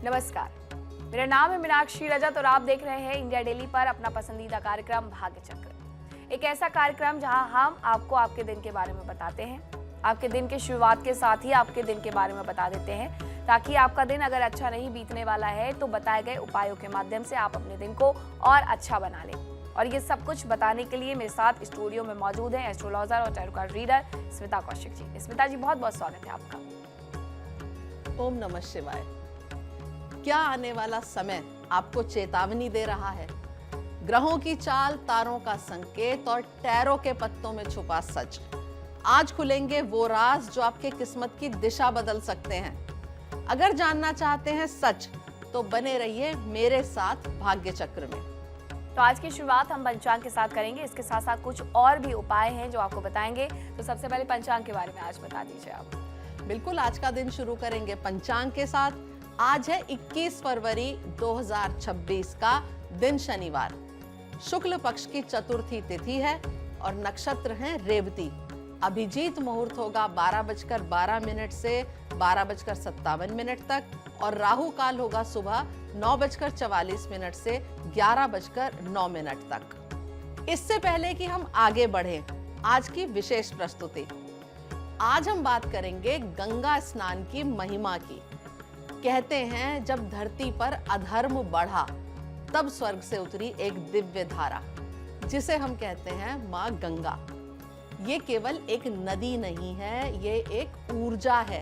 नमस्कार, मेरा नाम है मीनाक्षी रजत और आप देख रहे हैं इंडिया डेली पर अपना पसंदीदा कार्यक्रम भाग्य चक्र। एक ऐसा कार्यक्रम जहां हम आपको आपके दिन के बारे में बताते हैं, आपके दिन की शुरुआत के साथ ही आपके दिन के बारे में बता देते हैं, ताकि आपका दिन अगर अच्छा नहीं बीतने वाला है तो बताए गए उपायों के माध्यम से आप अपने दिन को और अच्छा बना लें। और ये सब कुछ बताने के लिए मेरे साथ स्टूडियो में मौजूद है एस्ट्रोलॉजर और tarot card reader Smita Kaushik ji. Smita ji, बहुत बहुत स्वागत है आपका। ओम नमः शिवाय। क्या आने वाला समय आपको चेतावनी दे रहा है? ग्रहों की चाल, तारों का संकेत और टैरो के पत्तों में छुपा सच। आज खुलेंगे वो राज जो आपके किस्मत की दिशा बदल सकते हैं। अगर जानना चाहते हैं सच तो बने रहिए मेरे साथ भाग्य चक्र में। तो आज की शुरुआत हम पंचांग के साथ करेंगे, इसके साथ साथ कुछ और भी उपाय हैं जो आपको बताएंगे। तो सबसे पहले पंचांग के बारे में आज बता दीजिए आप। बिल्कुल, आज का दिन शुरू करेंगे पंचांग के साथ। आज है 21 फरवरी 2026 का दिन शनिवार। शुक्ल पक्ष की चतुर्थी तिथि है और नक्षत्र हैं रेवती। अभिजीत मुहूर्त होगा 12:12 से 12:57 तक और राहु काल होगा सुबह 9:44 से 11:09 तक। इससे पहले कि हम आगे बढ़ें, आज की विशेष प्रस्तुति। आज हम बात करेंगे गंगा स्नान की महिमा की। कहते हैं जब धरती पर अधर्म बढ़ा तब स्वर्ग से उतरी एक दिव्य धारा, जिसे हम कहते हैं माँ गंगा। ये केवल एक नदी नहीं है, ये एक ऊर्जा है,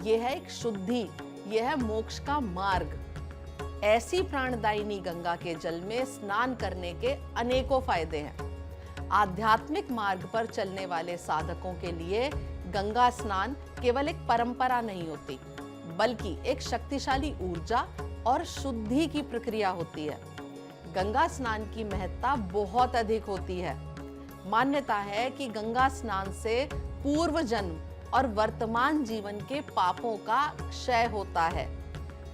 ये है एक शुद्धि, ये है मोक्ष का मार्ग। ऐसी प्राणदायिनी गंगा के जल में स्नान करने के अनेकों फायदे हैं। आध्यात्मिक मार्ग पर चलने वाले साधकों के लिए गंगा स्नान केवल एक परंपरा नहीं होती, बल्कि एक शक्तिशाली ऊर्जा और शुद्धि की प्रक्रिया होती है। गंगा स्नान की महत्ता बहुत अधिक होती है। मान्यता है कि गंगा स्नान से पूर्व जन्म और वर्तमान जीवन के पापों का क्षय होता है।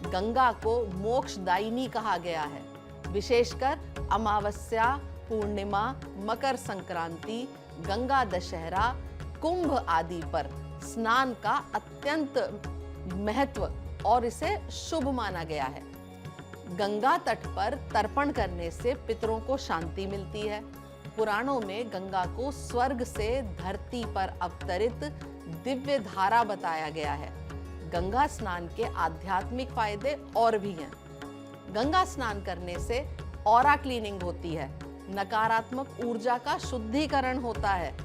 गंगा को मोक्षदायिनी कहा गया है। विशेषकर अमावस्या, पूर्णिमा, मकर संक्रांति, गंगा दशहरा, कुंभ आदि पर स्नान का अत्यंत महत्व और इसे शुभ माना गया है। गंगा तट पर तर्पण करने से पितरों को शांति मिलती है। पुराणों में गंगा को स्वर्ग से धरती पर अवतरित दिव्य धारा बताया गया है। गंगा स्नान के आध्यात्मिक फायदे और भी हैं। गंगा स्नान करने से ऑरा क्लीनिंग होती है, नकारात्मक ऊर्जा का शुद्धिकरण होता है।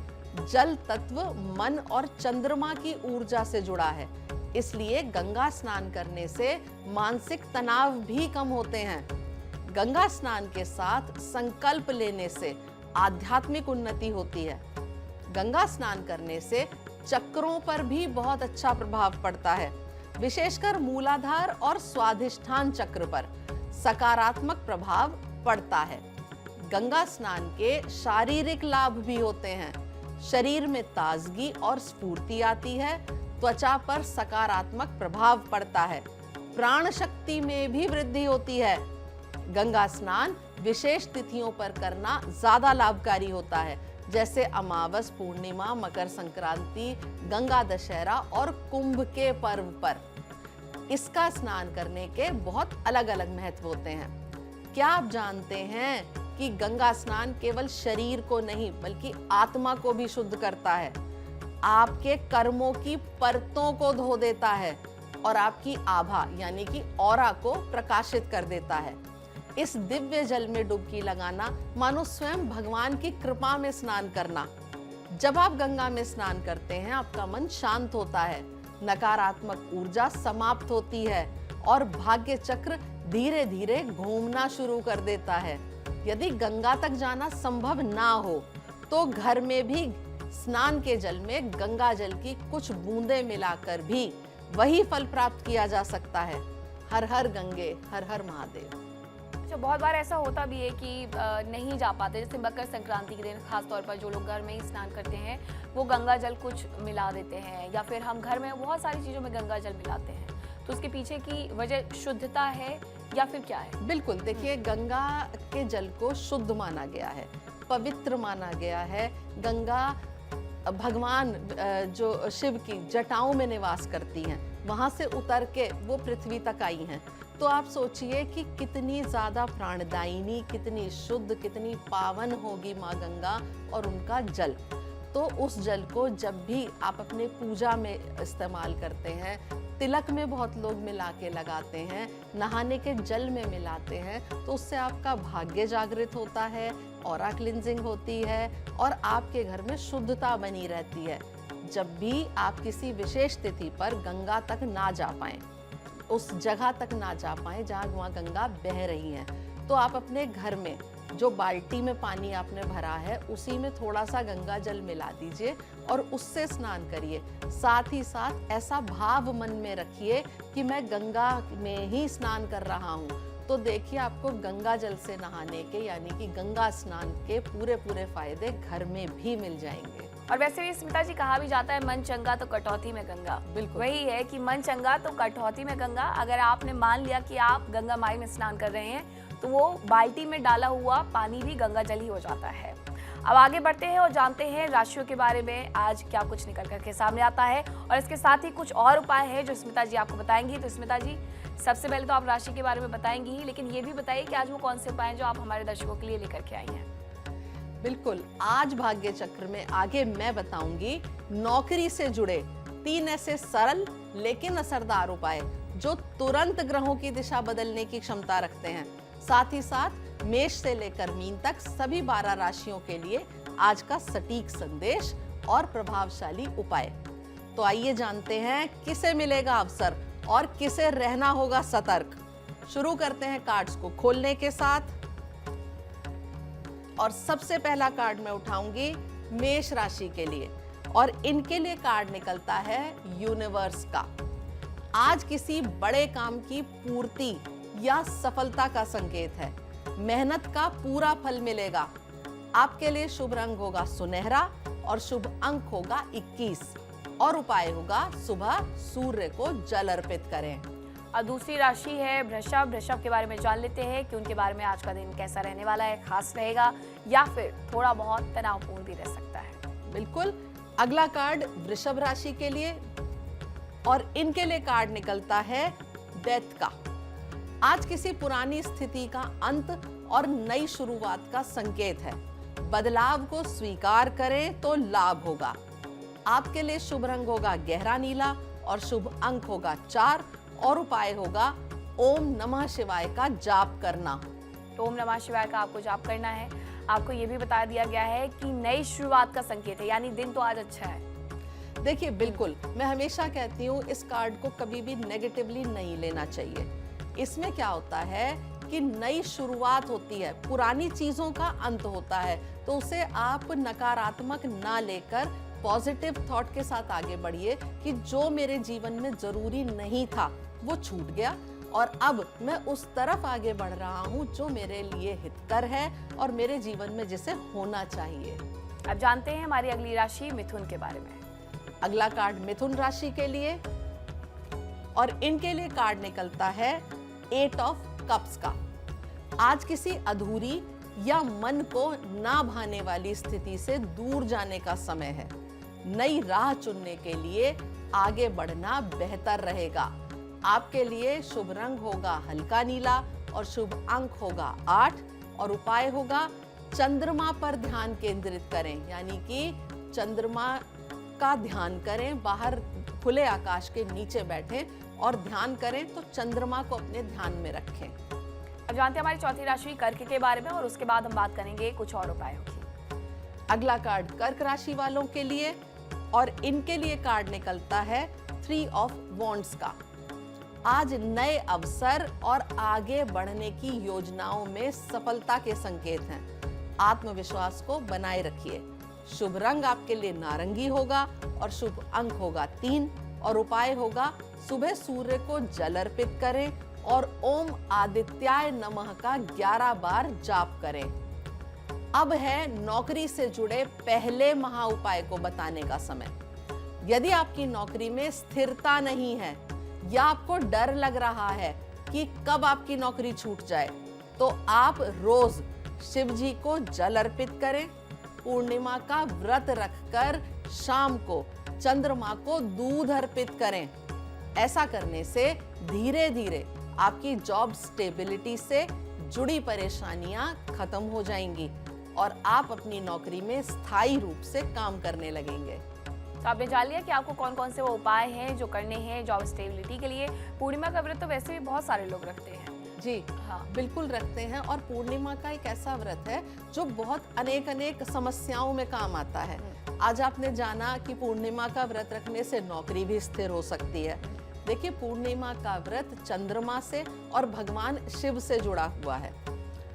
जल तत्व मन और चंद्रमा की ऊर्जा से जुड़ा है, इसलिए गंगा स्नान करने से मानसिक तनाव भी कम होते हैं। गंगा स्नान के साथ संकल्प लेने से आध्यात्मिक उन्नति होती है। गंगा स्नान करने से चक्रों पर भी बहुत अच्छा प्रभाव पड़ता है। विशेषकर मूलाधार और स्वाधिष्ठान चक्र पर सकारात्मक प्रभाव पड़ता है। गंगा स्नान के शारीरिक लाभ भी होते हैं। शरीर में ताजगी और स्फूर्ति आती है। त्वचा पर सकारात्मक प्रभाव पड़ता है। प्राण शक्ति में भी वृद्धि होती है। गंगा स्नान विशेष तिथियों पर करना ज्यादा लाभकारी होता है, जैसे अमावस, पूर्णिमा, मकर संक्रांति, गंगा दशहरा और कुंभ के पर्व पर। इसका स्नान करने के बहुत अलग अलग महत्व होते हैं। क्या आप जानते हैं कि गंगा स्नान केवल शरीर को नहीं बल्कि आत्मा को भी शुद्ध करता है? आपके कर्मों की परतों को धो देता है और आपकी आभा यानी कि ऑरा को प्रकाशित कर देता है। इस दिव्य जल में डुबकी लगाना मानो स्वयं भगवान की कृपा में स्नान करना। जब आप गंगा में स्नान करते हैं, आपका मन शांत होता है, नकारात्मक ऊर्जा समाप्त होती है और भाग्य चक्र धीरे धीरे घूमना शुरू कर देता है। यदि गंगा तक जाना संभव ना हो तो घर में भी स्नान के जल में गंगा जल की कुछ बूंदें मिलाकर भी वही फल प्राप्त किया जा सकता है। हर हर गंगे, हर हर महादेव। अच्छा, बहुत बार ऐसा होता भी है कि नहीं जा पाते, जैसे मकर संक्रांति के दिन खास तौर पर जो लोग घर में ही स्नान करते हैं वो गंगा जल कुछ मिला देते हैं, या फिर हम घर में बहुत सारी चीज़ों में गंगा जल मिलाते हैं। तो उसके पीछे की वजह शुद्धता है या फिर क्या है? बिल्कुल, देखिए, गंगा के जल को शुद्ध माना गया है, पवित्र माना गया है। गंगा भगवान जो शिव की जटाओं में निवास करती हैं, वहां से उतर के वो पृथ्वी तक आई हैं। तो आप सोचिए कि कितनी ज्यादा प्राणदायिनी, कितनी शुद्ध, कितनी पावन होगी माँ गंगा और उनका जल। तो उस जल को जब भी आप अपने पूजा में इस्तेमाल करते हैं, तिलक में बहुत लोग मिला के लगाते हैं, नहाने के जल में मिलाते हैं, तो उससे आपका भाग्य जागृत होता है, ऑरा क्लिंजिंग होती है और आपके घर में शुद्धता बनी रहती है। जब भी आप किसी विशेष तिथि पर गंगा तक ना जा पाएं, उस जगह तक ना जा पाएं जहाँ वहाँ गंगा बह रही है, तो आप अपने घर में जो बाल्टी में पानी आपने भरा है उसी में थोड़ा सा गंगा जल मिला दीजिए और उससे स्नान करिए। साथ ही साथ ऐसा भाव मन में रखिए कि मैं गंगा में ही स्नान कर रहा हूँ। तो देखिए आपको गंगा जल से नहाने के यानी कि गंगा स्नान के पूरे पूरे फायदे घर में भी मिल जाएंगे। और वैसे भी स्मिता जी, कहा भी जाता है मन चंगा तो कटौती में गंगा। बिल्कुल वही है कि मन चंगा तो कटौती में गंगा। अगर आपने मान लिया कि आप गंगा माई में स्नान कर रहे हैं तो वो बाल्टी में डाला हुआ पानी भी गंगा जल ही हो जाता है। अब आगे बढ़ते हैं और जानते हैं राशियों के बारे में आज क्या कुछ निकल करके सामने आता है, और इसके साथ ही कुछ और उपाय है जो स्मिता जी आपको बताएंगी। तो स्मिता जी, सबसे पहले तो आप राशि के बारे में बताएंगी ही, लेकिन ये भी बताइए कि आज वो कौन से उपाय हैं जो आप हमारे दर्शकों के लिए लेकर के आई हैं। बिल्कुल, आज भाग्य चक्र में आगे मैं बताऊंगी नौकरी से जुड़े 3 ऐसे सरल लेकिन असरदार उपाय जो तुरंत ग्रहों की दिशा बदलने की क्षमता रखते हैं। साथ ही साथ मेष से लेकर मीन तक सभी 12 राशियों के लिए आज का सटीक संदेश और प्रभावशाली उपाय। तो आइए जानते हैं किसे मिलेगा अवसर और किसे रहना होगा सतर्क। शुरू करते हैं कार्ड्स को खोलने के साथ। और सबसे पहला कार्ड मैं उठाऊंगी मेष राशि के लिए, और इनके लिए कार्ड निकलता है यूनिवर्स का। आज किसी बड़े काम की पूर्ति या सफलता का संकेत है। मेहनत का पूरा फल मिलेगा। आपके लिए शुभ रंग होगा सुनहरा और शुभ अंक होगा 21 और उपाय होगा सुबह सूर्य को जल अर्पित करें। और दूसरी राशि है वृषभ। वृषभ के बारे में जान लेते हैं कि उनके बारे में आज का दिन कैसा रहने वाला है, खास रहेगा या फिर थोड़ा बहुत तनावपूर्ण भी रह सकता है। बिल्कुल, अगला कार्ड वृषभ राशि के लिए, और इनके लिए कार्ड निकलता है डेथ का। आज किसी पुरानी स्थिति का अंत और नई शुरुआत का संकेत है। बदलाव को स्वीकार करें तो लाभ होगा। आपके लिए शुभ रंग होगा गहरा नीला और शुभ अंक होगा 4 और उपाय होगा ओम नमः शिवाय का जाप करना। तो ओम नमः शिवाय का आपको जाप करना है। आपको ये भी बता दिया गया है कि नई शुरुआत का संकेत है, यानी दिन तो आज अच्छा है। देखिए, बिल्कुल, मैं हमेशा कहती हूँ इस कार्ड को कभी भी नेगेटिवली नहीं लेना चाहिए। इसमें क्या होता है कि नई शुरुआत होती है, पुरानी चीजों का अंत होता है, तो उसे आप नकारात्मक ना लेकर पॉजिटिव थॉट के साथ आगे बढ़िए कि जो मेरे जीवन में जरूरी नहीं था वो छूट गया और अब मैं उस तरफ आगे बढ़ रहा हूँ जो मेरे लिए हितकर है और मेरे जीवन में जिसे होना चाहिए। अब जानते हैं हमारी अगली राशि मिथुन के बारे में। अगला कार्ड मिथुन राशि के लिए, और इनके लिए कार्ड निकलता है 8 ऑफ कप्स का। आज किसी अधूरी या मन को ना भाने वाली स्थिति से दूर जाने का समय है। नई राह चुनने के लिए आगे बढ़ना बेहतर रहेगा। आपके लिए शुभ रंग होगा हल्का नीला और शुभ अंक होगा 8 और उपाय होगा चंद्रमा पर ध्यान केंद्रित करें, यानी कि चंद्रमा का ध्यान करें। बाहर खुले आकाश के नीचे बैठें और ध्यान करें तो चंद्रमा को अपने ध्यान में रखें। अब जानते हैं हमारी चौथी राशि कर्क के बारे में और उसके बाद हम बात करेंगे कुछ और उपायों की। अगला कार्ड कर्क राशि वालों के लिए, और इनके लिए कार्ड निकलता है 3 ऑफ वॉन्ड्स का। आज नए अवसर और आगे बढ़ने की योजनाओं में सफलता के संकेत हैं। आत्मविश्वास को बनाए रखिए। शुभ रंग आपके लिए नारंगी होगा और शुभ अंक होगा 3 और उपाय होगा सुबह सूर्य को जल अर्पित करें और ओम आदित्याय नमः का 11 बार जाप करें। अब है नौकरी से जुड़े पहले महा उपाय को बताने का समय। यदि आपकी नौकरी में स्थिरता नहीं है या आपको डर लग रहा है कि कब आपकी नौकरी छूट जाए, तो आप रोज शिव जी को जल अर्पित करें। पूर्णिमा का व्रत रखकर शाम को चंद्रमा को दूध अर्पित करें। ऐसा करने से धीरे धीरे आपकी जॉब स्टेबिलिटी से जुड़ी परेशानियां खत्म हो जाएंगी और आप अपनी नौकरी में स्थायी रूप से काम करने लगेंगे। तो आपने जान लिया कि आपको कौन कौन से वो उपाय हैं जो करने हैं जॉब स्टेबिलिटी के लिए। पूर्णिमा का व्रत तो वैसे भी बहुत सारे लोग रखते हैं। जी हाँ, बिल्कुल रखते हैं। और पूर्णिमा का एक ऐसा व्रत है जो बहुत अनेक समस्याओं में काम आता है। आज आपने जाना कि पूर्णिमा का व्रत रखने से नौकरी भी स्थिर हो सकती है। देखिए, पूर्णिमा का व्रत चंद्रमा से और भगवान शिव से जुड़ा हुआ है।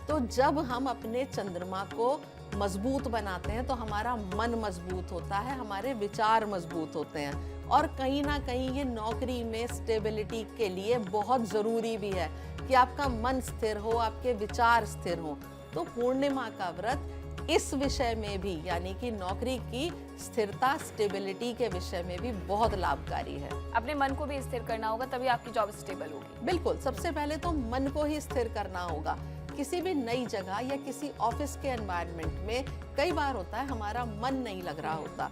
तो जब हम अपने चंद्रमा को मजबूत बनाते हैं तो हमारा मन मजबूत होता है, हमारे विचार मजबूत होते हैं और कहीं ना कहीं ये नौकरी में स्टेबिलिटी के लिए बहुत ज़रूरी भी है कि आपका मन स्थिर हो, आपके विचार स्थिर हो। तो पूर्णिमा का व्रत इस विषय में भी, यानी कि नौकरी की स्थिरता स्टेबिलिटी के विषय में भी बहुत लाभकारी है। अपने मन को भी स्थिर करना होगा, तभी आपकी जॉब स्टेबल होगी। बिल्कुल, सबसे पहले तो मन को ही स्थिर करना होगा। किसी भी नई जगह या किसी ऑफिस के एनवायरनमेंट में कई बार होता है हमारा मन नहीं लग रहा होता।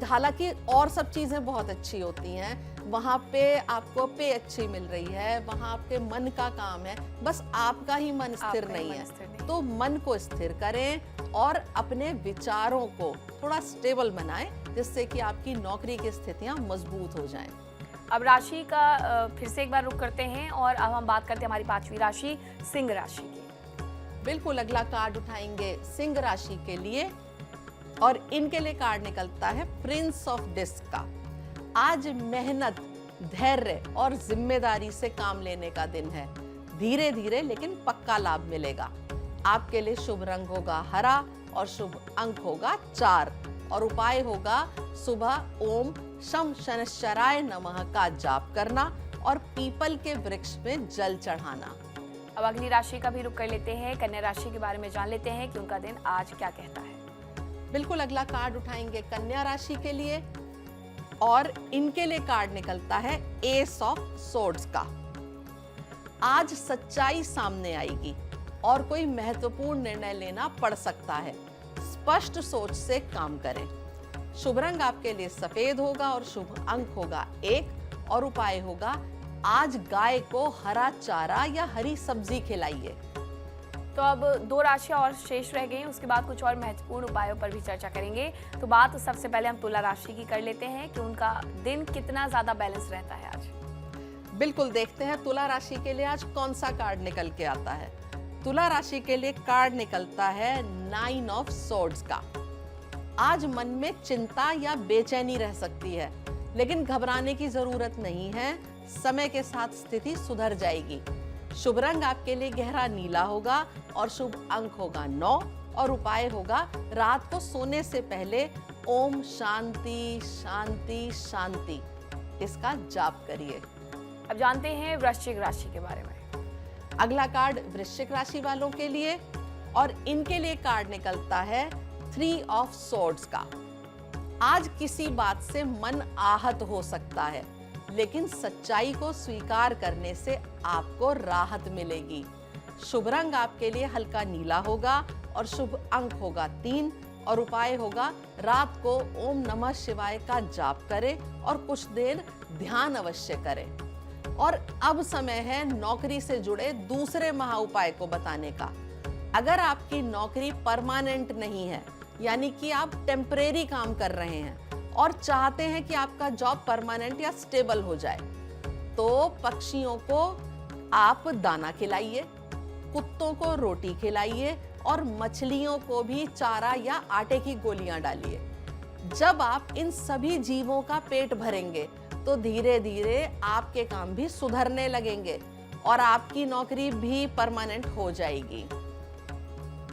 हालांकि और सब चीज़ें बहुत अच्छी होती हैं, वहाँ पे आपको पे अच्छी मिल रही है, वहाँ आपके मन का काम है, बस आपका ही मन स्थिर नहीं है। तो मन को स्थिर करें और अपने विचारों को थोड़ा स्टेबल बनाएं, जिससे कि आपकी नौकरी की स्थितियाँ मजबूत हो जाएं। अब राशि का फिर से एक बार रुख करते हैं और अब हम बात करते हैं हमारी 5वीं राशि सिंह राशि की। बिल्कुल, अगला कार्ड उठाएंगे सिंह राशि के लिए और इनके लिए कार्ड निकलता है प्रिंस ऑफ डिस्क का। आज मेहनत, धैर्य और जिम्मेदारी से काम लेने का दिन है। धीरे धीरे लेकिन पक्का लाभ मिलेगा। आपके लिए शुभ रंग होगा हरा और शुभ अंक होगा 4 और उपाय होगा सुबह ओम शम शनश्चराय नमः का जाप करना और पीपल के वृक्ष में जल चढ़ाना। अब अगली राशि का भी रुख कर लेते हैं, कन्या राशि के बारे में जान लेते हैं कि उनका दिन आज क्या कहता है। बिल्कुल, अगला कार्ड उठाएंगे कन्या राशि के लिए और इनके लिए कार्ड निकलता है एस ऑफ सोर्ड्स का। आज सच्चाई सामने आएगी और कोई महत्वपूर्ण निर्णय लेना पड़ सकता है। स्पष्ट सोच से काम करें। शुभ रंग आपके लिए सफेद होगा और शुभ अंक होगा 1 और उपाय होगा आज गाय को हरा चारा या हरी सब्जी खिलाइए। तो अब 2 राशियां और शेष रह गई, उसके बाद कुछ और महत्वपूर्ण उपायों पर भी चर्चा करेंगे। तो बात सबसे पहले हम तुला राशि की कर लेते हैं कि उनका दिन कितना ज्यादा बैलेंस रहता है आज। बिल्कुल, देखते हैं तुला राशि के लिए आज कौन सा कार्ड निकल के आता है। तुला राशि के लिए कार्ड निकलता है 9 ऑफ सोर्ड्स का। आज मन में चिंता या बेचैनी रह सकती है, लेकिन घबराने की जरूरत नहीं है। समय के साथ स्थिति सुधर जाएगी। शुभ रंग आपके लिए गहरा नीला होगा और शुभ अंक होगा 9 और उपाय होगा रात को सोने से पहले ओम शांति शांति शांति इसका जाप करिए। अब जानते हैं वृश्चिक राशि के बारे में। अगला कार्ड वृश्चिक राशि वालों के लिए और इनके लिए कार्ड निकलता है 3 ऑफ सोर्ड्स का। आज किसी बात से मन आहत हो सकता है, लेकिन सच्चाई को स्वीकार करने से आपको राहत मिलेगी। शुभ रंग आपके लिए हल्का नीला होगा और शुभ अंक होगा 3 और उपाय होगा रात को ओम नमः शिवाय का जाप करें और कुछ देर ध्यान अवश्य करें। और अब समय है नौकरी से जुड़े दूसरे महा उपाय को बताने का। अगर आपकी नौकरी परमानेंट नहीं है, यानी कि आप टेम्परेरी काम कर रहे हैं और चाहते हैं कि आपका जॉब परमानेंट या स्टेबल हो जाए, तो पक्षियों को आप दाना खिलाइए, कुत्तों को रोटी खिलाइए और मछलियों को भी चारा या आटे की गोलियां डालिए। जब आप इन सभी जीवों का पेट भरेंगे तो धीरे धीरे आपके काम भी सुधरने लगेंगे और आपकी नौकरी भी परमानेंट हो जाएगी।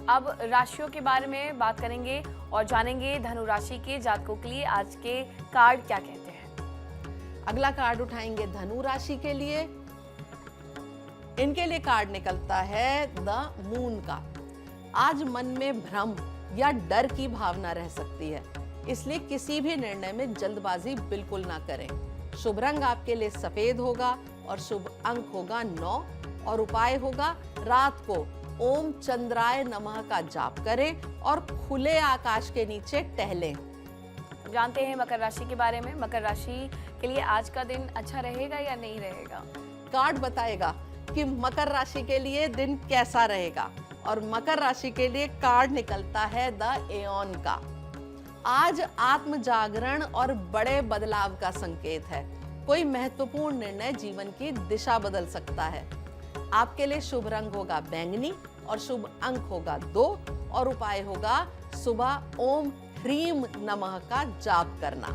अब राशियों के बारे में बात करेंगे और जानेंगे धनु राशि के जातकों के लिए आज के कार्ड क्या कहते हैं। अगला कार्ड उठाएंगे धनु राशि के लिए। इनके लिए कार्ड निकलता है द मून का। आज मन में भ्रम या डर की भावना रह सकती है, इसलिए किसी भी निर्णय में जल्दबाजी बिल्कुल ना करें। शुभ रंग आपके लिए सफेद होगा और शुभ अंक होगा 9 और उपाय होगा रात को ओम चंद्राय नमः का जाप करें और खुले आकाश के नीचे टहलें। जानते हैं मकर राशि के बारे में। मकर राशि के लिए आज का दिन अच्छा रहेगा या नहीं रहेगा? कार्ड बताएगा कि मकर राशि के लिए दिन कैसा रहेगा। और मकर राशि के लिए कार्ड निकलता है द एओन का। आज आत्म जागरण और बड़े बदलाव का संकेत है। कोई महत्वपूर्ण निर्णय जीवन की दिशा बदल सकता है। आपके लिए शुभ रंग होगा बैंगनी और शुभ अंक होगा 2 और उपाय होगा सुबह ओम ह्रीम नमः का जाप करना।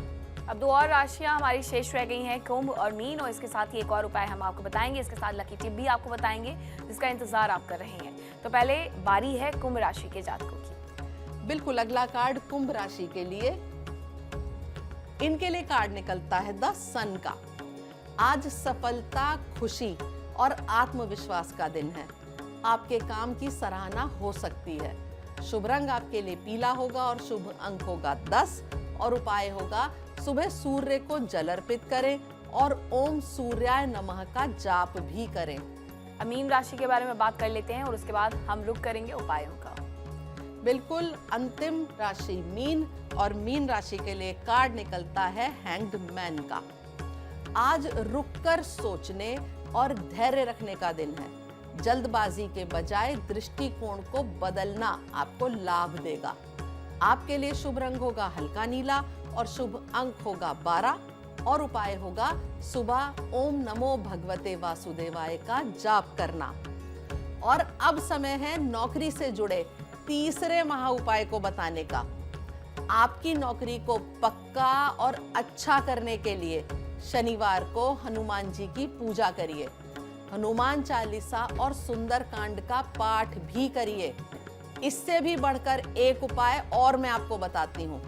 अब 2 और राशियां हमारी शेष रह गई हैं, कुंभ और मीन, और इसके साथ ही एक और उपाय हम आपको बताएंगे। इसके साथ लकी टिप भी आपको बताएंगे जिसका इंतजार आप कर रहे हैं। तो पहले बारी है कुंभ राशि के जातकों की। बिल्कुल, अगला कार्ड कुंभ राशि के लिए। इनके लिए कार्ड निकलता है द सन का। आज सफलता, खुशी और आत्मविश्वास का दिन है। आपके काम की सराहना हो सकती है। शुभ रंग आपके लिए पीला होगा और शुभ अंक होगा 10 और उपाय होगा सुबह सूर्य को जल अर्पित करें और ओम सूर्याय नमः का जाप भी करें। अब मीन राशि के बारे में बात कर लेते हैं और उसके बाद हम रुक करेंगे उपायों का। बिल्कुल, अंतिम राशि मीन, और मीन राशि के लिए कार्ड निकलता है हैंग्ड मैन का। आज रुककर सोचने और धैर्य रखने का दिन है। जल्दबाजी के बजाय दृष्टिकोण को बदलना आपको लाभ देगा। आपके लिए शुभ रंग होगा हल्का नीला और शुभ अंक होगा 12 और उपाय होगा सुबह ओम नमो भगवते वासुदेवाय का जाप करना। और अब समय है नौकरी से जुड़े तीसरे महा उपाय को बताने का। आपकी नौकरी को पक्का और अच्छा करने के लिए शनिवार को हनुमान जी की पूजा करिए। हनुमान चालीसा और सुंदर कांड का पाठ भी करिए। इससे भी बढ़कर एक उपाय और मैं आपको बताती हूँ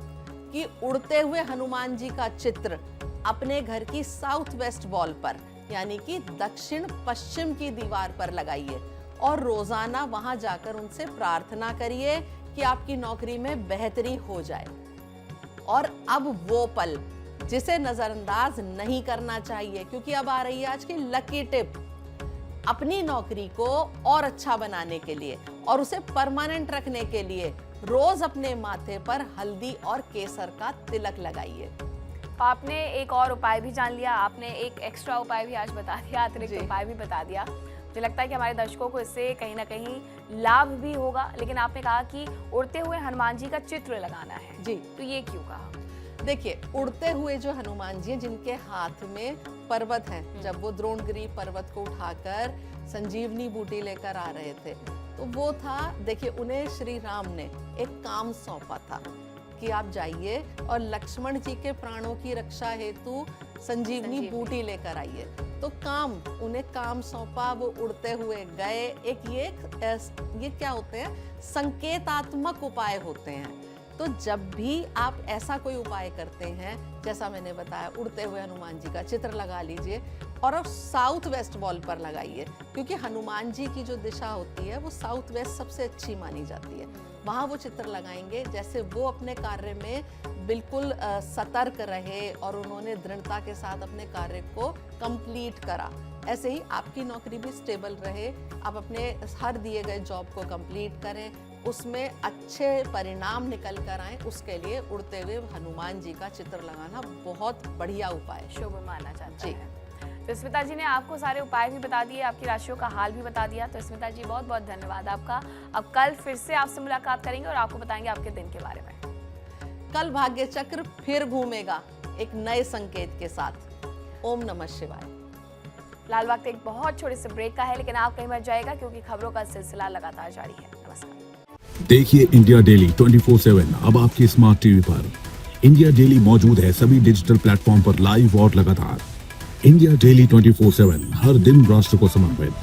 कि उड़ते हुए हनुमान जी का चित्र अपने घर की साउथ वेस्ट वॉल पर, यानी कि दक्षिण पश्चिम की दीवार पर लगाइए और रोजाना वहां जाकर उनसे प्रार्थना करिए कि आपकी नौकरी में बेहतरी हो जाए। और अब वो पल जिसे नजरअंदाज नहीं करना चाहिए, क्योंकि अब आ रही है आज की लकी टिप। अपनी नौकरी को और अच्छा बनाने के लिए और उसे परमानेंट रखने के लिए रोज अपने माथे पर हल्दी और केसर का तिलक लगाइए। आपने एक और उपाय भी जान लिया, आपने एक एक्स्ट्रा उपाय भी आज बता दिया, अतिरिक्त उपाय भी बता दिया। मुझे लगता है कि हमारे दर्शकों को इससे कहीं ना कहीं लाभ भी होगा। लेकिन आपने कहा कि उड़ते हुए हनुमान जी का चित्र लगाना है जी, तो ये क्यों कहा? देखिए, उड़ते हुए जो हनुमान जी हैं जिनके हाथ में पर्वत है, जब वो द्रोणगिरी पर्वत को उठाकर संजीवनी बूटी लेकर आ रहे थे तो वो था, देखिए, उन्हें श्री राम ने एक काम सौंपा था कि आप जाइए और लक्ष्मण जी के प्राणों की रक्षा हेतु संजीवनी बूटी लेकर आइए। तो उन्हें काम सौंपा, वो उड़ते हुए गए। ये क्या होते हैं, संकेतात्मक उपाय होते हैं। तो जब भी आप ऐसा कोई उपाय करते हैं, जैसा मैंने बताया, उड़ते हुए हनुमान जी का चित्र लगा लीजिए और अब साउथ वेस्ट वॉल पर लगाइए, क्योंकि हनुमान जी की जो दिशा होती है वो साउथ वेस्ट सबसे अच्छी मानी जाती है। वहाँ वो चित्र लगाएंगे, जैसे वो अपने कार्य में बिल्कुल सतर्क रहे और उन्होंने दृढ़ता के साथ अपने कार्य को कंप्लीट करा। ऐसे ही आपकी नौकरी भी स्टेबल रहे, आप अपने हर दिए गए जॉब को कंप्लीट करें, उसमें अच्छे परिणाम निकल कर आए, उसके लिए उड़ते हुए हनुमान जी का चित्र लगाना बहुत बढ़िया उपाय है, शुभ माना जाता है। तो स्मिता जी ने आपको सारे उपाय भी बता दिए, आपकी राशियों का हाल भी बता दिया। तो स्मिता जी, बहुत बहुत धन्यवाद आपका। अब कल फिर से आपसे मुलाकात करेंगे और आपको बताएंगे आपके दिन के बारे में। कल भाग्य चक्र फिर घूमेगा एक नए संकेत के साथ। ओम नमः शिवाय। लाल वक्त एक बहुत छोटे से ब्रेक का है, लेकिन आप कहीं मत जाएगा क्योंकि खबरों का सिलसिला लगातार जारी है। नमस्कार। देखिए इंडिया डेली 24/7 अब आपके स्मार्ट टीवी पर। इंडिया डेली मौजूद है सभी डिजिटल प्लेटफॉर्म पर लाइव और लगातार। इंडिया डेली 24/7 हर दिन राष्ट्र को समर्पित।